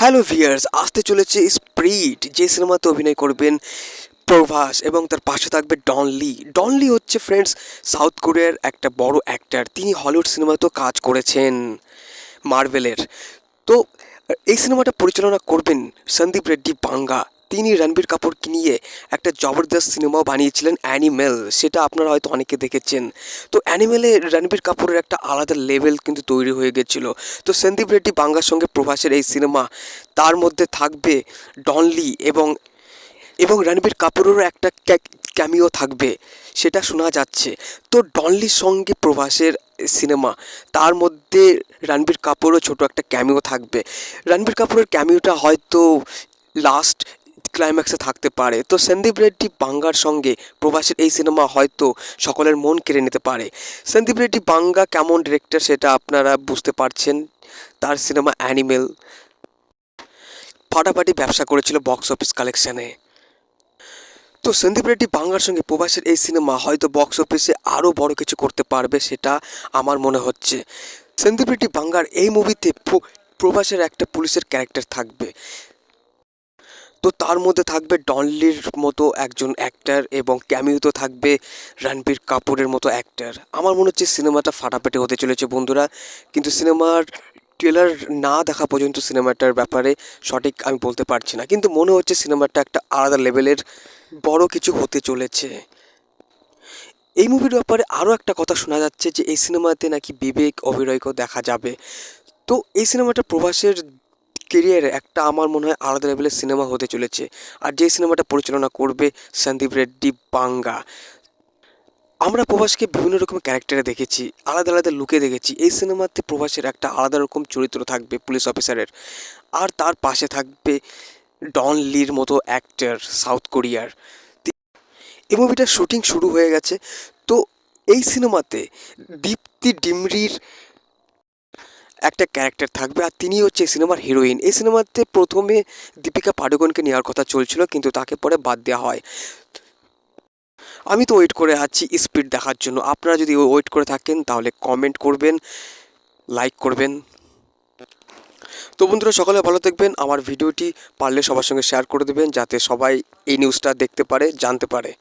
Hello viewers, আসতে চলেছে spirit, যে সিনেমাতে অভিনয় করবেন প্রভাস এবং তার পাশে থাকবে ডন লি। ডন লি হচ্ছে ফ্রেন্ডস সাউথ কোরিয়ার একটা বড় অ্যাক্টর। তিনি হলিউড সিনেমাতেও কাজ করেছেন মার্ভেলের। তো এই সিনেমাটা পরিচালনা করবেন সন্দীপ রেড্ডি বাঙ্গা। তিনি রণবীর কাপুরকে নিয়ে একটা জবরদস্ত সিনেমাও বানিয়েছিলেন অ্যানিমেল, সেটা আপনারা হয়তো অনেকে দেখেছেন। তো অ্যানিমেলে রণবীর কাপুরের একটা আলাদা লেভেল কিন্তু তৈরি হয়ে গেছিল। তো সন্দীপ রেড্ডি বাঙ্গার সঙ্গে প্রভাসের এই সিনেমা, তার মধ্যে থাকবে ডনলি এবং এবং রণবীর কাপুরেরও একটা ক্যামিও থাকবে, সেটা শোনা যাচ্ছে। তো ডনলির সঙ্গে প্রভাসের সিনেমা, তার মধ্যে রণবীর কাপুরও ছোট একটা ক্যামিও থাকবে। রণবীর কাপুরের ক্যামিওটা হয়তো লাস্ট ক্লাইম্যাক্সে থাকতে পারে। তো সন্দীপ রেড্ডি বাঙ্গার সঙ্গে প্রভাসের এই সিনেমা হয়তো সকলের মন কেড়ে নিতে পারে। সন্দীপ রেড্ডি বাঙ্গা কেমন ডিরেক্টর সেটা আপনারা বুঝতে পারছেন। তার সিনেমা অ্যানিমেল ফাটাফাটি ব্যবসা করেছিল বক্স অফিস কালেকশানে। তো সন্দীপ রেড্ডি বাংলার সঙ্গে প্রভাসের এই সিনেমা হয়তো বক্স অফিসে আরও বড় কিছু করতে পারবে, সেটা আমার মনে হচ্ছে। সন্দীপ রেড্ডি বাংলার এই মুভিতে প্রভাসের একটা পুলিশের ক্যারেক্টার থাকবে। তো তার মধ্যে থাকবে ডনলির মতো একজন অ্যাক্টার এবং ক্যামিওতে থাকবে রণবীর কাপুরের মতো অ্যাক্টার। আমার মনে হচ্ছে সিনেমাটা ফাটাফাটি হতে চলেছে বন্ধুরা, কিন্তু সিনেমার ট্রেলার না দেখা পর্যন্ত সিনেমাটার ব্যাপারে সঠিক আমি বলতে পারছি না, কিন্তু মনে হচ্ছে সিনেমাটা একটা আলাদা লেভেলের বড় কিছু হতে চলেছে। এই মুভির ব্যাপারে আরও একটা কথা শোনা যাচ্ছে যে এই সিনেমাতে নাকি বিবেক অভিনয়কেও দেখা যাবে। তো এই সিনেমাটা প্রভাসের কেরিয়ারে একটা আমার মনে হয় আলাদা লেভেলের সিনেমা হতে চলেছে। আর যে সিনেমাটা পরিচালনা করবে সন্দীপ রেড্ডি বাঙ্গা। আমরা প্রভাসকে বিভিন্ন রকম ক্যারেক্টারে দেখেছি, আলাদা আলাদা লুকে দেখেছি। এই সিনেমাতে প্রভাসের একটা আলাদা রকম চরিত্র থাকবে পুলিশ অফিসারের, আর তার পাশে থাকবে ডন লির মতো অ্যাক্টর সাউথ কোরিয়ার। এই মুভিটার শুটিং শুরু হয়ে গেছে। তো এই সিনেমাতে দীপ্তি ডিমরির একটা ক্যারেক্টার থাকবে, আর তিনি হচ্ছে এই সিনেমার হিরোইন। এই সিনেমাতে প্রথমে দীপিকা পাডুকোনকে নেওয়ার কথা চলছিল, কিন্তু তাকে পরে বাদ দেওয়া হয়। আমি তো ওয়েট করে আছি স্পিড দেখার জন্য। আপনারা যদি ওয়েট করে থাকেন তাহলে কমেন্ট করবেন, লাইক করবেন। তো বন্ধুরা, সকলে ভালো থাকবেন। আমার ভিডিওটি পারলে সবার সঙ্গে শেয়ার করে দেবেন, যাতে সবাই এই নিউজটা দেখতে পারে, জানতে পারে।